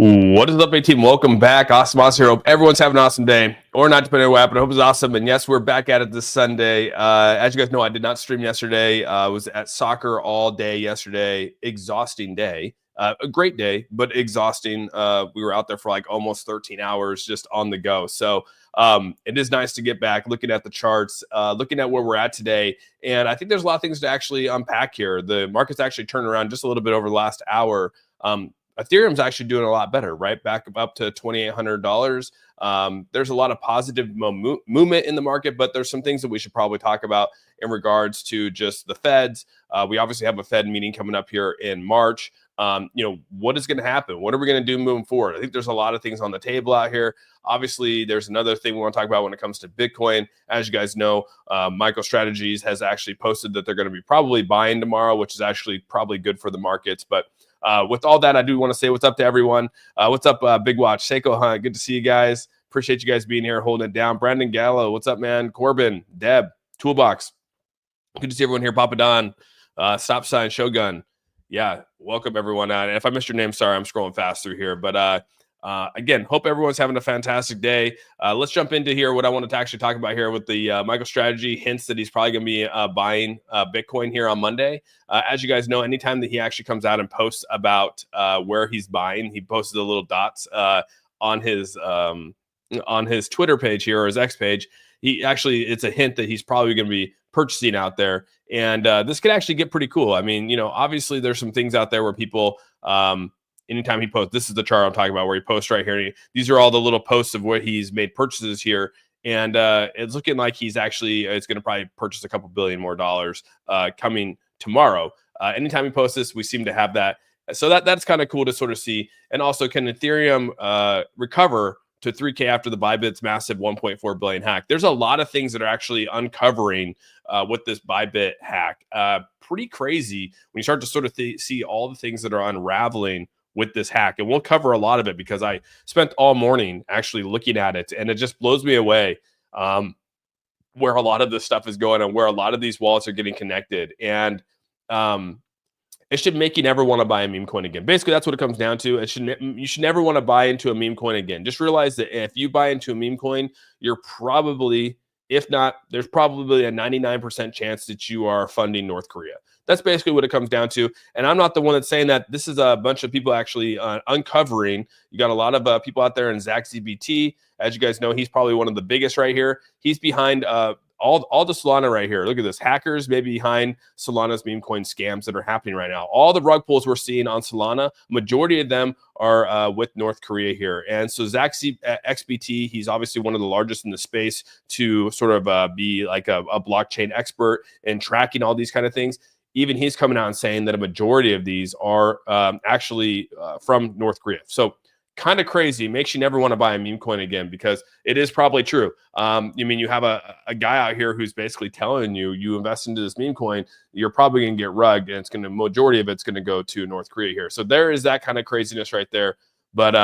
What is up, A-Team? Welcome back. Awesome here. Hope everyone's having an awesome day, or not, depending on what happened. I hope it's awesome. And yes, we're back at it this Sunday. As you guys know, I did not stream yesterday. I was at soccer all day yesterday. Exhausting day. A great day, but exhausting. We were out there for like almost 13 hours just on the go. So it is nice to get back, looking at the charts, looking at where we're at today. And I think there's a lot of things to actually unpack here. The market's actually turned around just a little bit over the last hour. Ethereum's actually doing a lot better, right? Back up to $2,800. There's a lot of positive movement in the market, but there's some things that we should probably talk about in regards to just the Feds. We obviously have a Fed meeting coming up here in March. What is going to happen? What are we going to do moving forward? I think there's a lot of things on the table out here. Obviously, there's another thing we want to talk about when it comes to Bitcoin. As you guys know, MicroStrategies has actually posted that they're going to be probably buying tomorrow, which is actually probably good for the markets. But with all that, I do want to say what's up to everyone. What's up, Big Watch, Seiko Hunt? Good to see you guys. Appreciate you guys being here, holding it down. Brandon Gallo, what's up, man? Corbin, Deb, Toolbox. Good to see everyone here. Papa Don, Stop Sign, Shogun. Yeah, welcome everyone. And if I missed your name, sorry, I'm scrolling fast through here. But again, hope everyone's having a fantastic day. Let's jump into here what I wanted to actually talk about here with the MicroStrategy hints that he's probably going to be buying Bitcoin here on Monday. As you guys know, anytime that he actually comes out and posts about where he's buying, he posted the little dots on his Twitter page here, or his X page. It's a hint that he's probably going to be purchasing out there. And this could actually get pretty cool. I mean, obviously there's some things out there where people, anytime he posts, this is the chart I'm talking about where he posts right here. These are all the little posts of where he's made purchases here. And it's looking like it's going to probably purchase a couple billion more dollars coming tomorrow. Anytime he posts this, we seem to have that. So that's kind of cool to sort of see. And also, can Ethereum recover to 3K after the Bybit's massive 1.4 billion hack? There's a lot of things that are actually uncovering with this Bybit hack. Pretty crazy when you start to sort of see all the things that are unraveling with this hack. And we'll cover a lot of it because I spent all morning actually looking at it, and it just blows me away where a lot of this stuff is going and where a lot of these wallets are getting connected. And it should make you never want to buy a meme coin again. Basically, that's what it comes down to. You should never want to buy into a meme coin again. Just realize that if you buy into a meme coin, you're probably, if not, there's probably a 99% chance that you are funding North Korea. That's basically what it comes down to. And I'm not the one that's saying that. This is a bunch of people actually uncovering. You got a lot of people out there in Xrp. As you guys know, he's probably one of the biggest right here. He's behind all the Solana right here. Look at this. Hackers may be behind Solana's meme coin scams that are happening right now. All the rug pulls we're seeing on Solana, majority of them are with North Korea here. And so XBT, he's obviously one of the largest in the space to sort of be like a blockchain expert in tracking all these kind of things. Even he's coming out and saying that a majority of these are actually from North Korea. So kind of crazy. Makes you never want to buy a meme coin again, because it is probably true. You have a guy out here who's basically telling you invest into this meme coin, you're probably going to get rugged, and majority of it's going to go to North Korea here. So there is that kind of craziness right there. But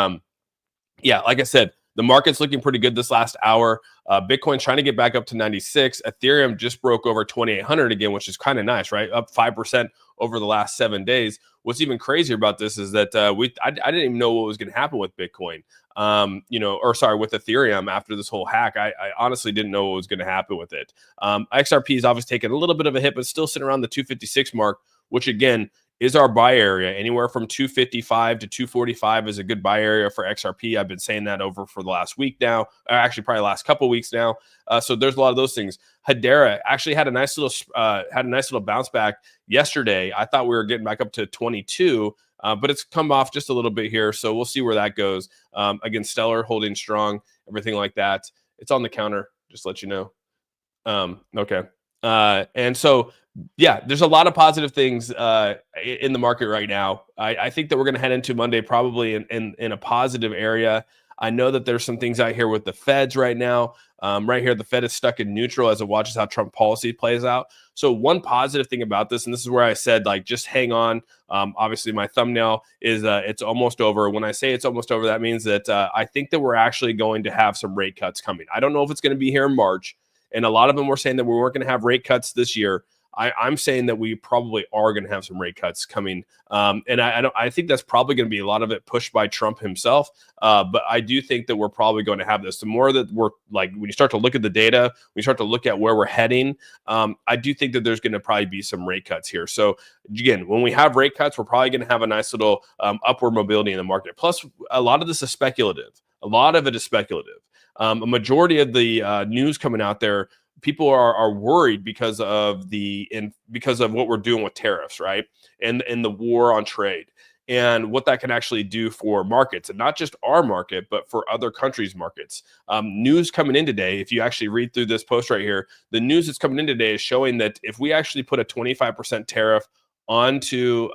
yeah, like I said, the market's looking pretty good this last hour. Bitcoin's trying to get back up to 96. Ethereum just broke over 2,800 again, which is kind of nice, right? Up 5% over the last 7 days. What's even crazier about this is that I didn't even know what was going to happen with Bitcoin, with Ethereum after this whole hack. I honestly didn't know what was going to happen with it. XRP is obviously taking a little bit of a hit, but still sitting around the 256 mark, which again is our buy area. Anywhere from 255 to 245 is a good buy area for XRP. I've been saying that over for the last week now, actually probably the last couple of weeks now. So there's a lot of those things. Hedera actually had a nice little bounce back yesterday. I thought we were getting back up to 22, but it's come off just a little bit here. So we'll see where that goes. Again, Stellar holding strong, everything like that. It's on the counter, just to let you know. Okay. And so, yeah, there's a lot of positive things in the market right now. I think that we're going to head into Monday probably in a positive area. I know that there's some things out here with the Feds right now. Right here, the Fed is stuck in neutral as it watches how Trump policy plays out. So one positive thing about this, and this is where I said, like, just hang on. Obviously, my thumbnail is it's almost over. When I say it's almost over, that means that I think that we're actually going to have some rate cuts coming. I don't know if it's going to be here in March. And a lot of them were saying that we weren't going to have rate cuts this year. I'm saying that we probably are going to have some rate cuts coming. And I think that's probably going to be a lot of it pushed by Trump himself. But I do think that we're probably going to have this. The more that we're like, when you start to look at the data, when you start to look at where we're heading, I do think that there's going to probably be some rate cuts here. So again, when we have rate cuts, we're probably going to have a nice little upward mobility in the market. Plus, a lot of this is speculative. A lot of it is speculative. A majority of the news coming out there, people are worried because of what we're doing with tariffs, right? And the war on trade and what that can actually do for markets, and not just our market, but for other countries' markets. News coming in today, if you actually read through this post right here, the news that's coming in today is showing that if we actually put a 25% tariff onto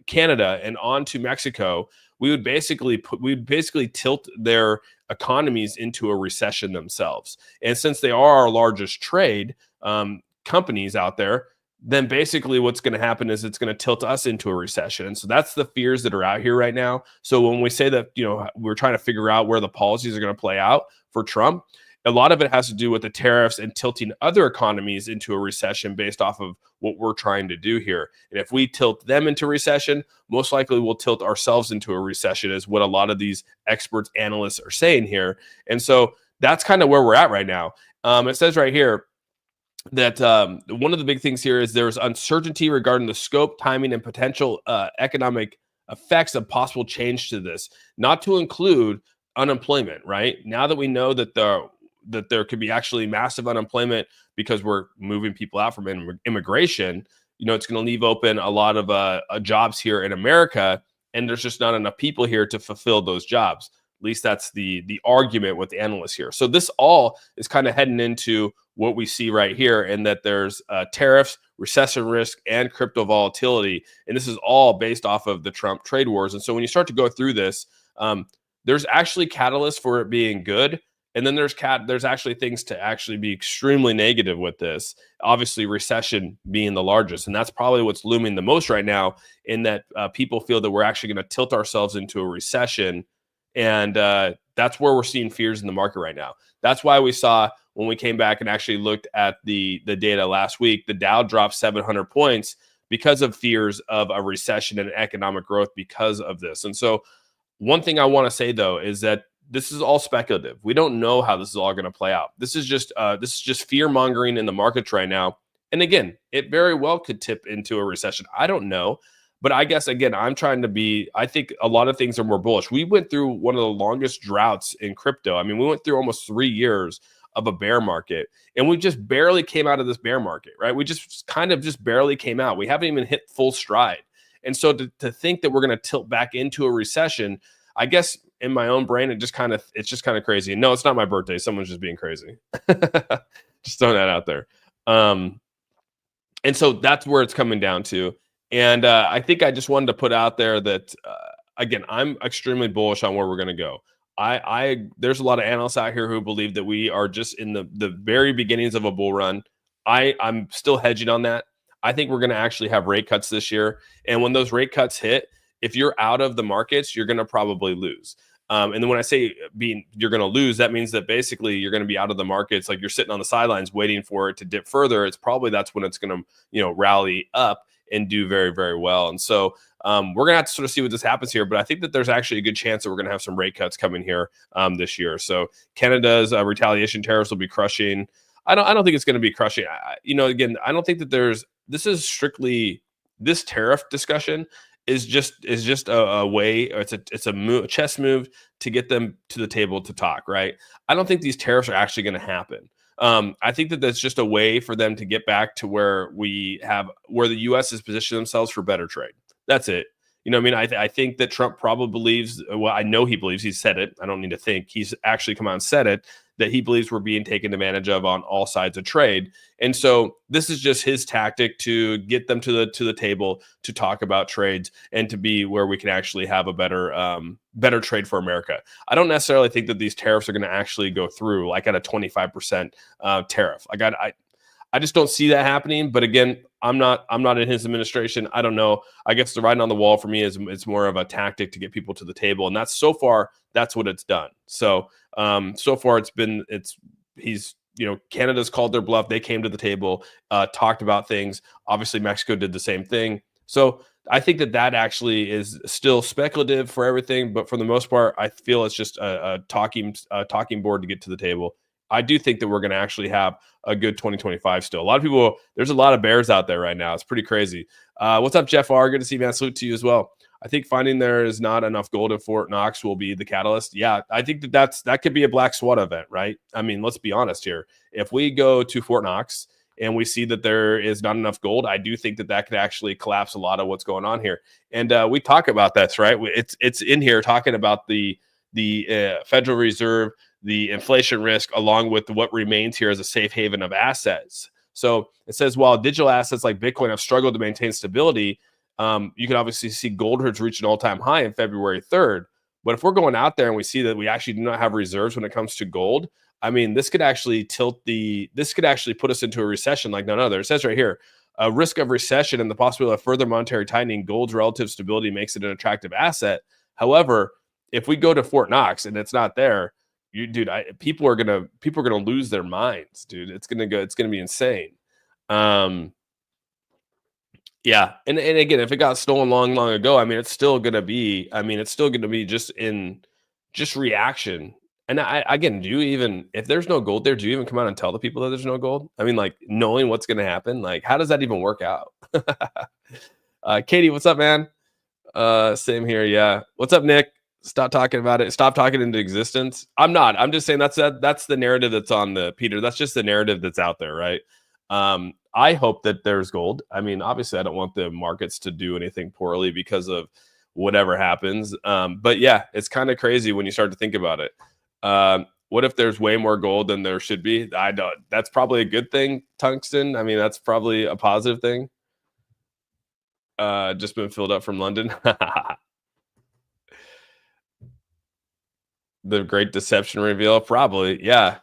Canada and onto Mexico, we would basically tilt their economies into a recession themselves. And since they are our largest trade companies out there, then basically what's going to happen is it's going to tilt us into a recession. And so that's the fears that are out here right now. So when we say that, we're trying to figure out where the policies are going to play out for Trump, a lot of it has to do with the tariffs and tilting other economies into a recession based off of what we're trying to do here. And if we tilt them into recession, most likely we'll tilt ourselves into a recession, is what a lot of these experts, analysts are saying here. And so that's kind of where we're at right now. It says right here that one of the big things here is there's uncertainty regarding the scope, timing, and potential economic effects of possible change to this, not to include unemployment, right? Now that we know that there could be actually massive unemployment because we're moving people out from immigration, it's going to leave open a lot of jobs here in America, and there's just not enough people here to fulfill those jobs. At least that's the argument with the analysts here. So this all is kind of heading into what we see right here, and that there's tariffs, recession risk, and crypto volatility. And this is all based off of the Trump trade wars. And so when you start to go through this, there's actually catalysts for it being good. And then there's actually things to actually be extremely negative with this. Obviously, recession being the largest. And that's probably what's looming the most right now, in that people feel that we're actually going to tilt ourselves into a recession. And that's where we're seeing fears in the market right now. That's why we saw, when we came back and actually looked at the data last week, the Dow dropped 700 points because of fears of a recession and economic growth because of this. And so one thing I want to say, though, is that this is all speculative. We don't know how this is all going to play out. This is just fear mongering in the markets right now. And again, it very well could tip into a recession. I don't know. But I guess, again, I think a lot of things are more bullish. We went through one of the longest droughts in crypto. I mean, we went through almost 3 years of a bear market, and we just barely came out of this bear market, right? We just barely came out. We haven't even hit full stride. And so to think that we're going to tilt back into a recession, I guess in my own brain, it's just kind of crazy. And no, it's not my birthday. Someone's just being crazy. Just throwing that out there. And so that's where it's coming down to. And I think I just wanted to put out there that, again, I'm extremely bullish on where we're going to go. There's a lot of analysts out here who believe that we are just in the very beginnings of a bull run. I'm still hedging on that. I think we're going to actually have rate cuts this year. And when those rate cuts hit, if you're out of the markets, you're going to probably lose. And then when I say you're going to lose, that means that basically you're going to be out of the markets. Like, you're sitting on the sidelines waiting for it to dip further. That's when it's going to, rally up and do very, very well. And so we're going to have to sort of see what this happens here. But I think that there's actually a good chance that we're going to have some rate cuts coming here this year. So Canada's retaliation tariffs will be crushing. I don't think it's going to be crushing. Again, I don't think that this is strictly, this tariff discussion is just a way, or it's a chess move to get them to the table to talk, right? I don't think these tariffs are actually going to happen. I think that that's just a way for them to get back to where the U.S. has positioned themselves for better trade. That's it. I think that Trump probably believes, well, I know he believes, he said it. I don't need to think. He's actually come out and said it, that he believes we're being taken advantage of on all sides of trade. And so this is just his tactic to get them to the table to talk about trades and to be where we can actually have a better trade for America. I don't necessarily think that these tariffs are going to actually go through, like at a 25% tariff. Like I just don't see that happening. But again, I'm not in his administration. I don't know. I guess the writing on the wall for me is it's more of a tactic to get people to the table, and that's what it's done. So so far he's Canada's called their bluff. They came to the table, talked about things. Obviously, Mexico did the same thing. So I think that actually is still speculative for everything, but for the most part, I feel it's just a talking board to get to the table. I do think that we're going to actually have a good 2025 still. A lot of people, there's a lot of bears out there right now. It's pretty crazy. What's up, Jeff R? Good to see you, man. Salute to you as well. I think finding there is not enough gold in Fort Knox will be the catalyst. Yeah, I think that could be a black swan event, right? I mean, let's be honest here. If we go to Fort Knox and we see that there is not enough gold, I do think that could actually collapse a lot of what's going on here. And we talk about that, right? It's in here talking about the Federal Reserve, the inflation risk, along with what remains here as a safe haven of assets. So it says, while digital assets like Bitcoin have struggled to maintain stability, you can obviously see gold has reached an all-time high in February 3rd. But if we're going out there and we see that we actually do not have reserves when it comes to gold, I mean, this could actually put us into a recession like none other. It says right here, a risk of recession and the possibility of further monetary tightening, gold's relative stability makes it an attractive asset. However, if we go to Fort Knox and it's not there, people are gonna lose their minds, dude. It's gonna be insane. Yeah, and again, if it got stolen long ago, I mean, it's still gonna be just reaction. And again, if there's no gold there, do you even come out and tell the people that there's no gold? I mean, like, knowing what's gonna happen, like, how does that even work out? Katie, what's up, man? Same here. Yeah. What's up, Nick? Stop talking about it. Stop talking into existence. I'm not. I'm just saying that's the narrative that's on the Peter. That's just the narrative that's out there, right? I hope that there's gold. I mean, obviously, I don't want the markets to do anything poorly because of whatever happens. But yeah, it's kind of crazy when you start to think about it. What if there's way more gold than there should be? I don't. That's probably a good thing, Tungsten. I mean, that's probably a positive thing. Just been filled up from London. The Great Deception reveal, probably, yeah.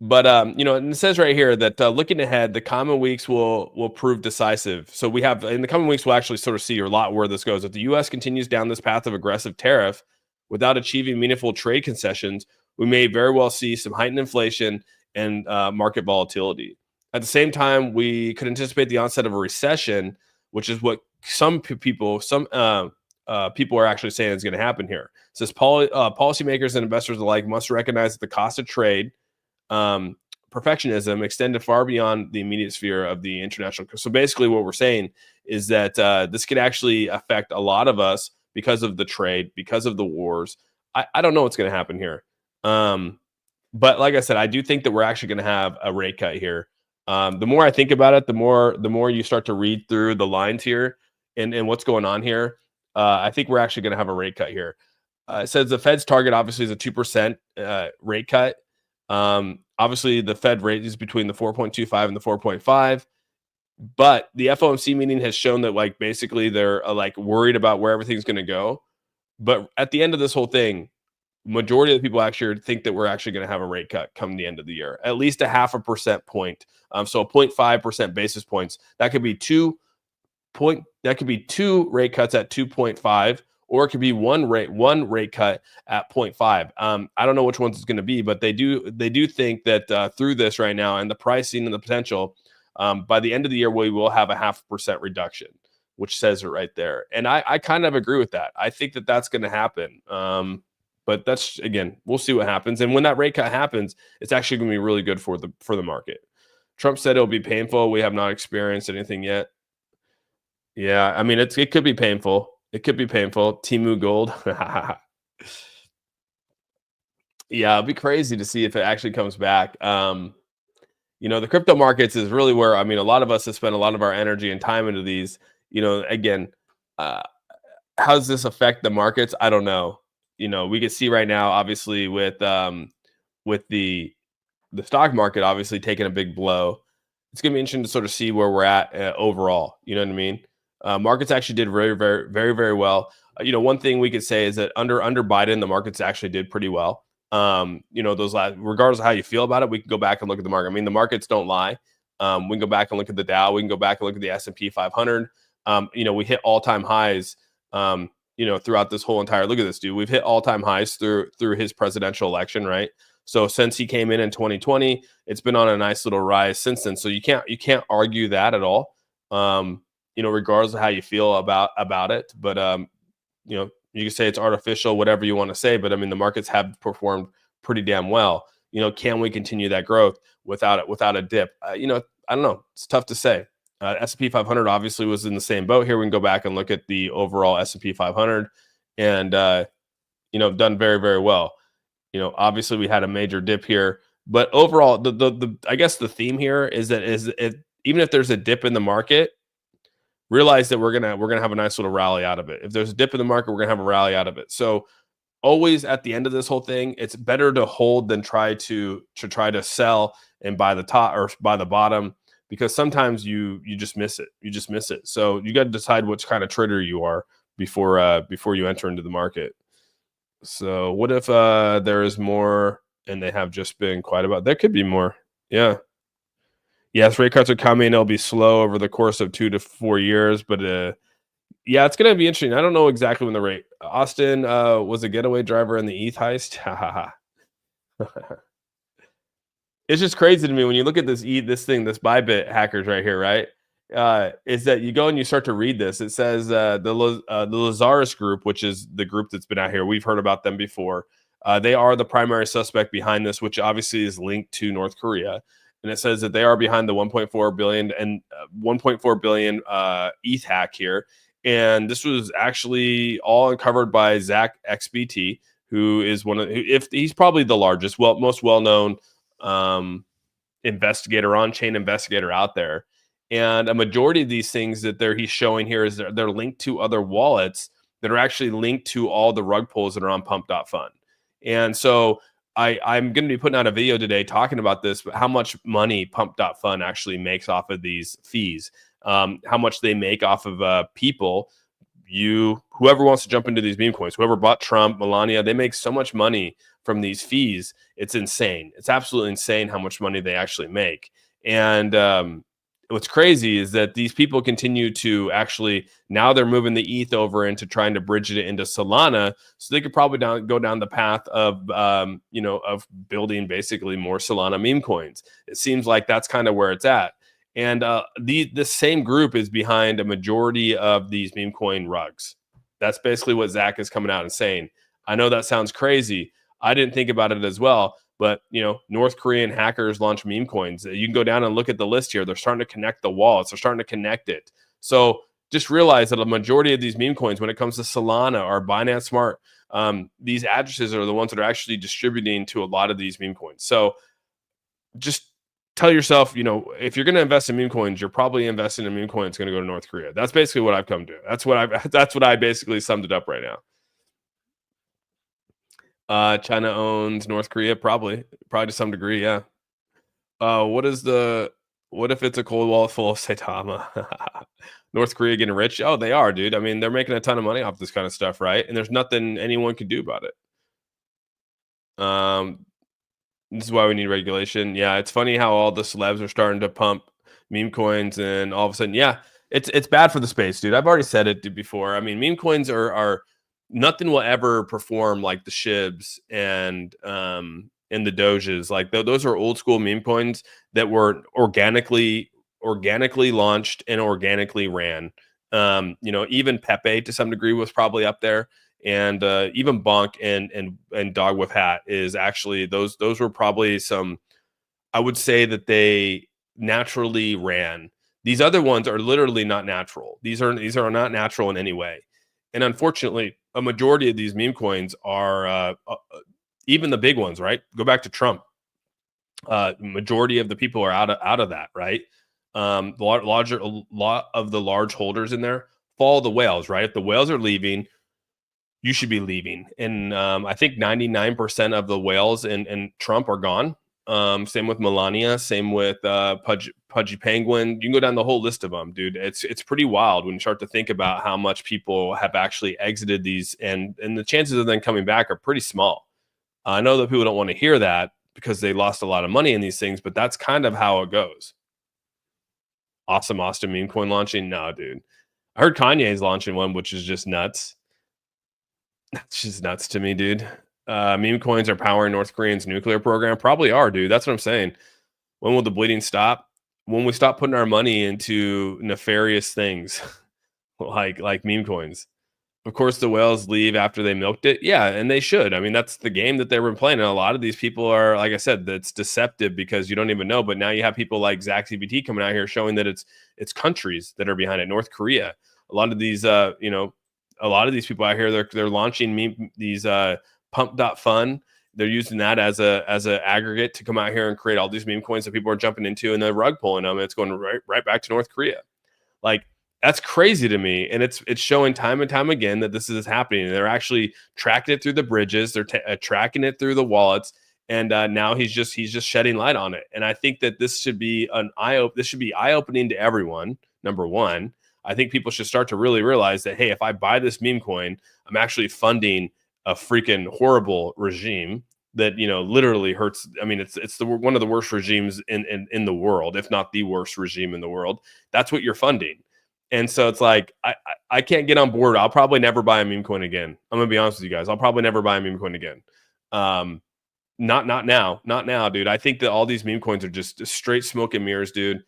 But and it says right here that looking ahead, the common weeks will prove decisive. So we have in the coming weeks, we'll actually sort of see a lot where this goes. If the U.S. continues down this path of aggressive tariff without achieving meaningful trade concessions, we may very well see some heightened inflation and market volatility. At the same time, we could anticipate the onset of a recession, which is what some people are actually saying is going to happen here. It says policymakers and investors alike must recognize that the cost of trade, perfectionism extended far beyond the immediate sphere of the international. So basically what we're saying is that this could actually affect a lot of us because of the trade, because of the wars. I don't know what's going to happen here. But like I said, I do think that we're actually going to have a rate cut here. The more I think about it, the more you start to read through the lines here and what's going on here. I think we're actually going to have a rate cut here. It says the Fed's target obviously is a 2% rate cut. Obviously, the Fed rate is between the 4.25 and the 4.5. But the FOMC meeting has shown that, like, basically they're like worried about where everything's going to go. But at the end of this whole thing, majority of the people actually think that we're actually going to have a rate cut come the end of the year, at least a 0.5% point. So 0.5% basis points. That could be two rate cuts at 2.5, or it could be one rate cut at 0.5. I don't know which ones it's going to be, but they do think that through this right now and the pricing and the potential, by the end of the year we will have a 0.5% reduction, which says it right there. And I kind of agree with that. I think that that's going to happen. But that's, again, we'll see what happens. And when that rate cut happens, it's actually going to be really good for the market. Trump said it'll be painful. We have not experienced anything yet. Yeah, I mean, it could be painful. It could be painful. Timu Gold. Yeah, it'd be crazy to see if it actually comes back. The crypto markets is really where, I mean, a lot of us have spent a lot of our energy and time into these. Again, how does this affect the markets? I don't know. We can see right now, obviously, with the stock market obviously taking a big blow. It's going to be interesting to sort of see where we're at overall. You know what I mean? Markets actually did very, very, very, very well. One thing we could say is that under Biden, the markets actually did pretty well. Those regardless of how you feel about it, we can go back and look at the market. I mean, the markets don't lie. We can go back and look at the Dow. We can go back and look at the S&P 500. We hit all-time highs. Throughout this whole entire, look at this, dude. We've hit all-time highs through his presidential election, right? So since he came in 2020, it's been on a nice little rise since then. So you can't argue that at all. Regardless of how you feel about it. But you can say it's artificial, whatever you want to say. But I mean, the markets have performed pretty damn well. Can we continue that growth without a dip? I don't know. It's tough to say. S&P 500 obviously was in the same boat here. We can go back and look at the overall S&P 500 and, done very, very well. Obviously we had a major dip here, but overall, the I guess the theme here is that even if there's a dip in the market, realize that we're gonna have a nice little rally out of it. If there's a dip in the market, we're gonna have a rally out of it. So always at the end of this whole thing, it's better to hold than try to sell and buy the top or buy the bottom, because sometimes you just miss it. You just miss it. So you got to decide which kind of trader you are before you enter into the market. So what if there is more and they have just been quiet about? There could be more. Yeah. Yes, rate cuts are coming. They'll be slow over the course of 2 to 4 years, but yeah, it's gonna be interesting. I don't know exactly when the rate. Austin was a getaway driver in the ETH heist. Ha ha ha. It's just crazy to me when you look at this Bybit hackers right here, right? Is that you go and you start to read this. It says the Lazarus group, which is the group that's been out here. We've heard about them before. They are the primary suspect behind this, which obviously is linked to North Korea. And it says that they are behind the 1.4 billion and 1.4 billion ETH hack here. And this was actually all uncovered by Zach XBT, who is if he's probably the largest, most well-known investigator, on-chain investigator out there. And a majority of these things that he's showing here is they're linked to other wallets that are actually linked to all the rug pulls that are on pump.fun. And so I'm going to be putting out a video today talking about this, but how much money pump.fun actually makes off of these fees, how much they make off of people. Whoever wants to jump into these meme coins, whoever bought Trump, Melania, they make so much money from these fees. It's insane. It's absolutely insane how much money they actually make. And what's crazy is that these people continue to actually, now they're moving the ETH over into trying to bridge it into Solana, so they could probably go down the path of of building basically more Solana meme coins. It seems like that's kind of where it's at. And the same group is behind a majority of these meme coin rugs. That's basically what Zach is coming out and saying. I know that sounds crazy. I didn't think about it as well. But, North Korean hackers launch meme coins. You can go down and look at the list here. They're starting to connect the wallets. They're starting to connect it. So just realize that a majority of these meme coins, when it comes to Solana or Binance Smart, these addresses are the ones that are actually distributing to a lot of these meme coins. So just tell yourself, if you're going to invest in meme coins, you're probably investing in meme coins going to go to North Korea. That's basically what I've come to. That's what I basically summed it up right now. China owns North Korea, probably to some degree, yeah. What if it's a cold wallet full of Saitama? North Korea getting rich? Oh, they are, dude. I mean, they're making a ton of money off this kind of stuff, right? And there's nothing anyone can do about it. This is why we need regulation. Yeah, it's funny how all the celebs are starting to pump meme coins, and all of a sudden, yeah, it's bad for the space, dude. I've already said it before. I mean, meme coins are nothing will ever perform like the Shibs and the Doges. Like those are old school meme coins that were organically launched and organically ran. Even Pepe to some degree was probably up there, and even Bonk and Dog with Hat is actually those were probably some. I would say that they naturally ran. These other ones are literally not natural. These are not natural in any way. And unfortunately, a majority of these meme coins are even the big ones, right? Go back to Trump. Majority of the people are out of that, right? A lot of the large holders in there follow the whales, right? If the whales are leaving, you should be leaving. And I think 99% of the whales in Trump are gone. Same with Melania, same with Pudgy Penguin. You can go down the whole list of them, dude. It's pretty wild when you start to think about how much people have actually exited these, and the chances of them coming back are pretty small. I know that people don't want to hear that because they lost a lot of money in these things, but that's kind of how it goes. Awesome Austin meme coin launching? No, dude. I heard Kanye's launching one, which is just nuts. That's just nuts to me, dude. Meme coins are powering North Korea's nuclear program. Probably are, dude. That's what I'm saying. When will the bleeding stop? When we stop putting our money into nefarious things like meme coins. Of course, the whales leave after they milked it. Yeah, and they should. I mean, that's the game that they were playing. And a lot of these people are, like I said, that's deceptive because you don't even know. But now you have people like Xrp coming out here showing that it's countries that are behind it. North Korea. A lot of these, a lot of these people out here, they're launching these pump.fun. They're using that as a aggregate to come out here and create all these meme coins that people are jumping into and they're rug pulling them. And it's going right back to North Korea. Like, that's crazy to me, and it's showing time and time again that this is happening. They're actually tracking it through the bridges, they're tracking it through the wallets, and now he's just shedding light on it. And I think that this should be eye opening to everyone. Number one, I think people should start to really realize that, hey, if I buy this meme coin, I'm actually funding a freaking horrible regime that literally hurts. I mean, it's one of the worst regimes in the world, if not the worst regime in the world. That's what you're funding. And so it's like, I can't get on board. I'll probably never buy a meme coin again. I'm gonna be honest with you guys. I'll probably never buy a meme coin again. Not now, dude. I think that all these meme coins are just straight smoke and mirrors, dude.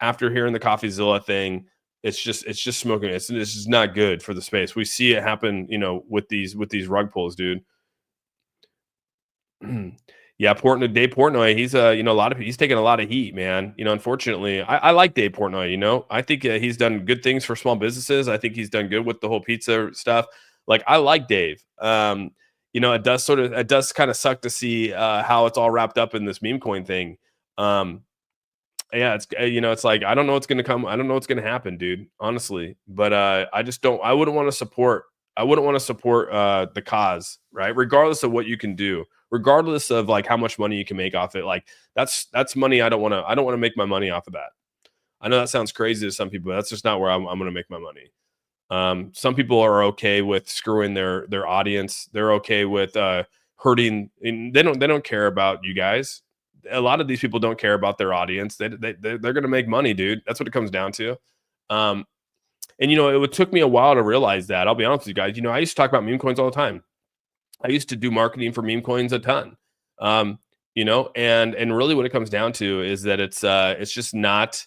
After hearing the CoffeeZilla thing, it's just smoking. It's just not good for the space. We see it happen, with these rug pulls, dude. Yeah, Dave Portnoy, he's he's taking a lot of heat, man. Unfortunately, I like Dave Portnoy. I think he's done good things for small businesses. I think he's done good with the whole pizza stuff. Like, I like Dave. It does kind of suck to see how it's all wrapped up in this meme coin thing. Yeah, it's like, I don't know what's gonna come. I don't know what's gonna happen, dude. Honestly, but I just don't. I wouldn't want to support. The cause, right? Regardless of what you can do, regardless of like how much money you can make off it. Like, that's money. I don't want to make my money off of that. I know that sounds crazy to some people, but that's just not where I'm going to make my money. Some people are okay with screwing their audience. They're okay with hurting. And they don't care about you guys. A lot of these people don't care about their audience. They're going to make money, dude. That's what it comes down to. And it took me a while to realize that. I'll be honest with you guys. I used to talk about meme coins all the time. I used to do marketing for meme coins a ton. And really what it comes down to is that it's just not.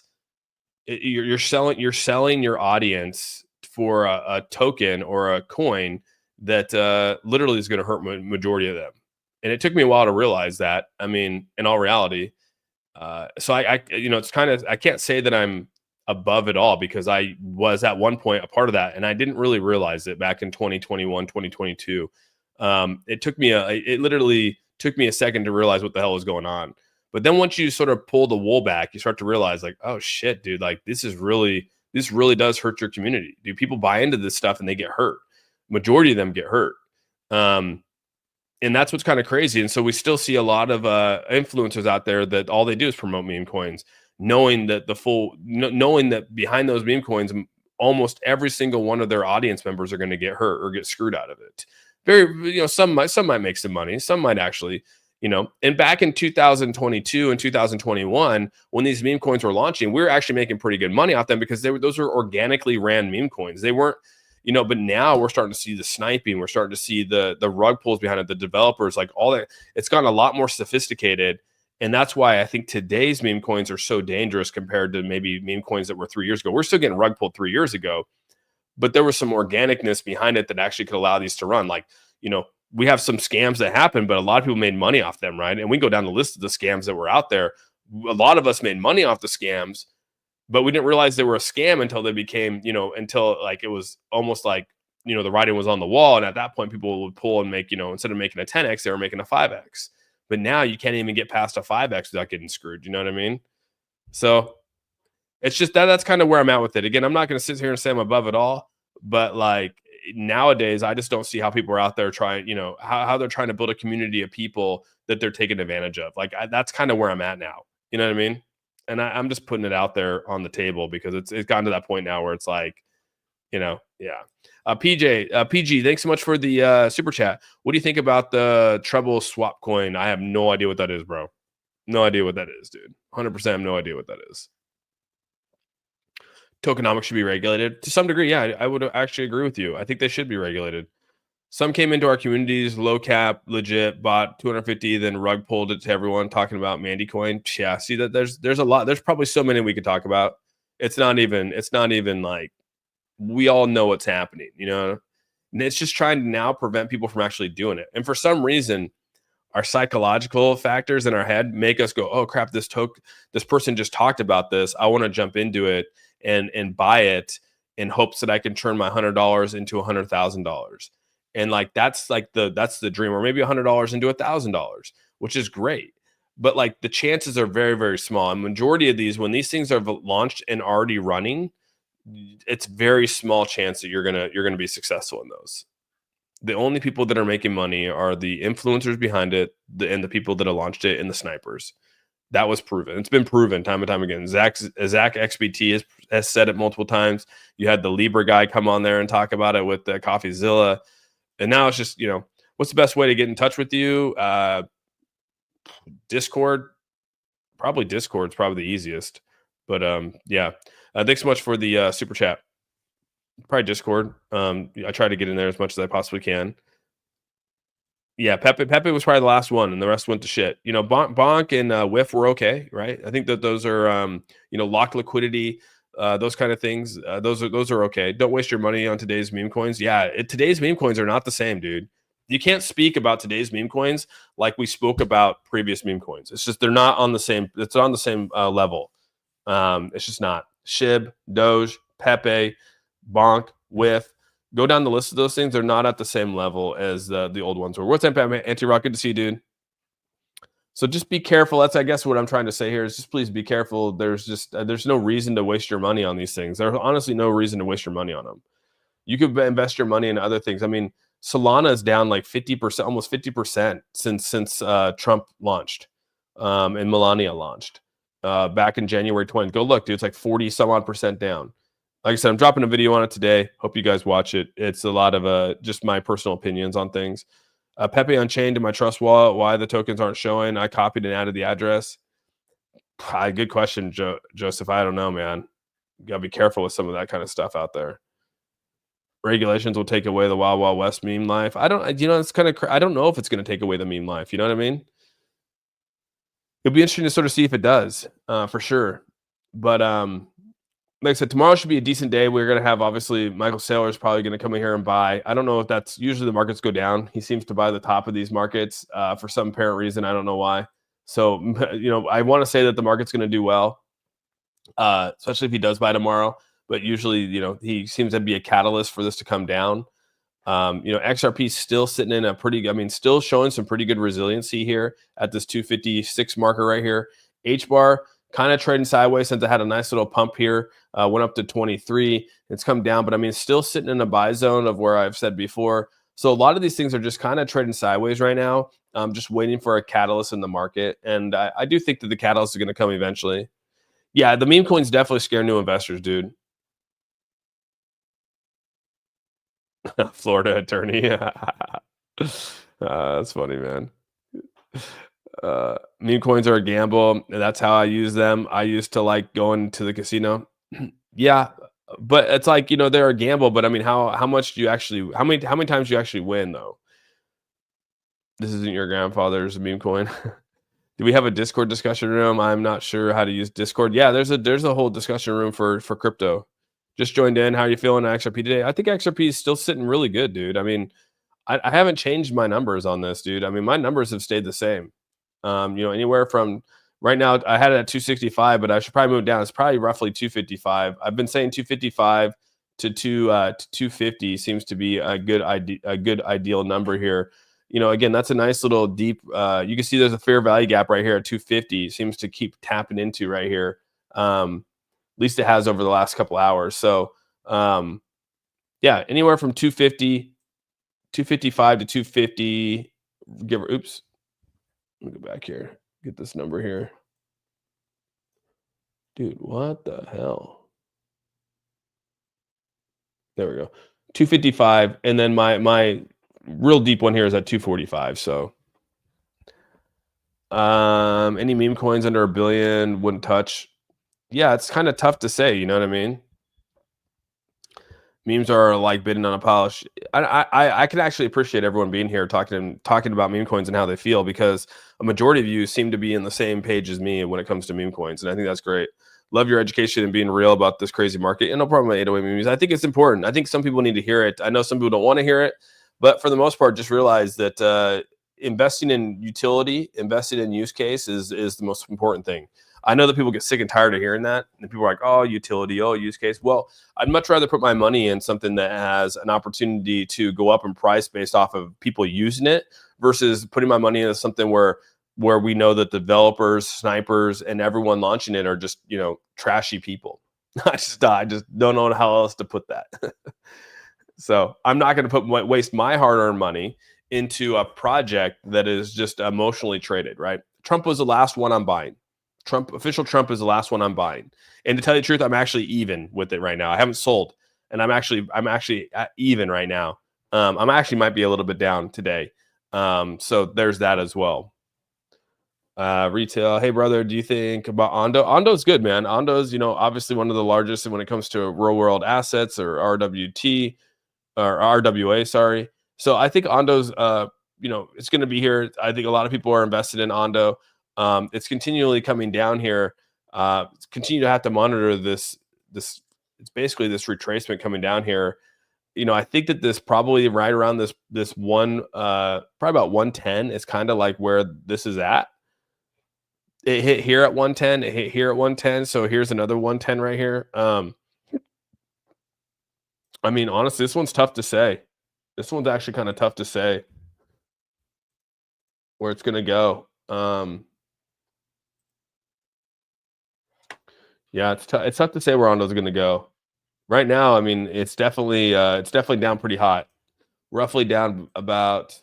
You're selling your audience for a token or a coin that literally is going to hurt majority of them. And it took me a while to realize that. I mean, in all reality, so it's kind of, I can't say that I'm above it all because I was at one point a part of that and I didn't really realize it back in 2021, 2022. It literally took me a second to realize what the hell was going on. But then once you sort of pull the wool back, you start to realize like, oh shit, dude, like this really does hurt your community. Do people buy into this stuff and they get hurt? Majority of them get hurt. And that's what's kind of crazy. And so we still see a lot of influencers out there that all they do is promote meme coins, knowing that behind those meme coins, almost every single one of their audience members are going to get hurt or get screwed out of it. Some might make some money, some might actually, and back in 2022 and 2021, when these meme coins were launching, we were actually making pretty good money off them because those were organically ran meme coins. They weren't, but now we're starting to see the sniping. We're starting to see the rug pulls behind it, the developers, like all that. It's gotten a lot more sophisticated. And that's why I think today's meme coins are so dangerous compared to maybe meme coins that were 3 years ago. We're still getting rug pulled 3 years ago, but there was some organicness behind it that actually could allow these to run. Like, we have some scams that happen, but a lot of people made money off them, right? And we go down the list of the scams that were out there. A lot of us made money off the scams, but we didn't realize they were a scam until they became, until like it was almost like, the writing was on the wall. And at that point, people would pull and make, instead of making a 10x, they were making a 5x. But now you can't even get past a 5x without getting screwed. You know what I mean? So it's just that's kind of where I'm at with it. Again, I'm not going to sit here and say I'm above it all, but like nowadays, I just don't see how people are out there trying, how they're trying to build a community of people that they're taking advantage of. Like that's kind of where I'm at now. You know what I mean? And I'm just putting it out there on the table because it's gotten to that point now where it's like, yeah. PG, thanks so much for the super chat. What do you think about the treble swap coin? I have no idea what that is, bro. No idea what that is, dude. 100% have no idea what that is. Tokenomics should be regulated to some degree. Yeah, I would actually agree with you. I think they should be regulated. Some came into our communities, low cap, legit, bought 250, then rug pulled it to everyone talking about Mandy coin. Yeah, see that there's a lot. There's probably so many we could talk about. It's not even like we all know what's happening, you know? And it's just trying to now prevent people from actually doing it. And for some reason, our psychological factors in our head make us go, "Oh crap, this person just talked about this. I want to jump into it and buy it in hopes that I can turn my $100 into $100,000." And like that's the dream, or maybe $100 into $1,000, which is great. But like the chances are very, very small. And majority of these, when these things are launched and already running, it's very small chance that you're gonna be successful in those. The only people that are making money are the influencers behind it, and the people that have launched it, and the snipers. That was proven. It's been proven time and time again. Zach XBT has said it multiple times. You had the Libra guy come on there and talk about it with the CoffeeZilla, and now it's just what's the best way to get in touch with you? Discord. Probably Discord's probably the easiest. But yeah. Thanks so much for the super chat. Probably Discord. I try to get in there as much as I possibly can. Yeah, Pepe was probably the last one, and the rest went to shit. Bonk and Whiff were okay, right? I think that those are locked liquidity, those kind of things. Those are okay. Don't waste your money on today's meme coins. Yeah, today's meme coins are not the same, dude. You can't speak about today's meme coins like we spoke about previous meme coins. It's just they're not on the same. It's on the same level. It's just not. Shib, Doge, Pepe, Bonk, Whiff. Go down the list of those things. They're not at the same level as the old ones were. What's up, Anti-Rock? Good to see you, dude. So just be careful. That's, I guess, what I'm trying to say here is just please be careful. There's no reason to waste your money on these things. There's honestly no reason to waste your money on them. You could invest your money in other things. I mean, Solana is down like 50%, almost 50% since Trump launched and Melania launched back in January 20. Go look, dude. It's like 40 some odd percent down. Like I said, I'm dropping a video on it today. Hope you guys watch it. It's a lot of just my personal opinions on things. Pepe Unchained in my Trust wallet. Why the tokens aren't showing? I copied and added the address. Good question, Joseph. I don't know, man. You gotta be careful with some of that kind of stuff out there. Regulations will take away the Wild Wild West meme life. I don't. It's kind of. I don't know if it's going to take away the meme life. You know what I mean? It'll be interesting to sort of see if it does, for sure. But like I said, tomorrow should be a decent day. We're going to have, obviously, Michael Saylor is probably going to come in here and buy. I don't know if that's usually the markets go down. He seems to buy the top of these markets for some apparent reason. I don't know why. So, I want to say that the market's going to do well, especially if he does buy tomorrow. But usually, he seems to be a catalyst for this to come down. XRP still sitting in a still showing some pretty good resiliency here at this 256 marker right here. Hbar kind of trading sideways since it had a nice little pump here, went up to 23. It's come down, but still sitting in a buy zone of where I've said before. So a lot of these things are just kind of trading sideways right now. Just waiting for a catalyst in the market. And I do think that the catalyst is going to come eventually. Yeah, the meme coins definitely scare new investors, dude. Florida attorney. That's funny, man. Meme coins are a gamble. That's how I use them. I used to like going to the casino. Yeah, but it's like they're a gamble. But how much do you actually? How many times do you actually win though? This isn't your grandfather's meme coin. Do we have a Discord discussion room? I'm not sure how to use Discord. Yeah, there's a whole discussion room for crypto. Just joined in. How are you feeling on XRP today? I think XRP is still sitting really good, dude. I haven't changed my numbers on this, dude. My numbers have stayed the same. Anywhere from right now, I had it at 265, but I should probably move it down. It's probably roughly 255. I've been saying 255 to 250 seems to be a good ideal number here. Again, that's a nice little deep. You can see there's a fair value gap right here at 250. Seems to keep tapping into right here. At least it has over the last couple hours. So, yeah, anywhere from 250, 255 to 250. Oops. Let me go back here. Get this number here. Dude, what the hell? There we go. 255. And then my real deep one here is at 245. So, any meme coins under $1 billion wouldn't touch. Yeah, it's kind of tough to say, you know what I mean? Memes are like bidding on a pile. I can actually appreciate everyone being here talking about meme coins and how they feel, because a majority of you seem to be in the same page as me when it comes to meme coins, and I think that's great. Love your education and being real about this crazy market. And no problem with 808 memes. I think it's important. I think some people need to hear it. I know some people don't want to hear it, but for the most part, just realize that investing in utility, investing in use case is the most important thing. I know that people get sick and tired of hearing that, and people are like, "Oh, utility, oh, use case." Well, I'd much rather put my money in something that has an opportunity to go up in price based off of people using it, versus putting my money into something where we know that developers, snipers, and everyone launching it are just, trashy people. I just don't know how else to put that. So I'm not going to waste my hard-earned money into a project that is just emotionally traded. Right? Trump was the last one I'm buying. Official Trump is the last one I'm buying. And to tell you the truth, I'm actually even with it right now. I haven't sold, and I'm actually at even right now. I'm actually might be a little bit down today. So there's that as well. Retail. Hey brother, do you think about Ondo? Ondo's good, man. Ondo's, obviously one of the largest when it comes to real world assets, or RWT or RWA, sorry. So I think Ondo's it's going to be here. I think a lot of people are invested in Ondo. It's continually coming down here. Continue to have to monitor this. It's basically this retracement coming down here. I think that this probably right around this one, probably about 110 is kind of like where this is at. It hit here at 110. It hit here at 110. So here's another 110 right here. I mean, honestly, this one's tough to say. This one's actually kind of tough to say where it's going to go. Yeah, it's tough to say where Ondo's going to go. Right now, I mean, it's definitely down pretty hot. Roughly down about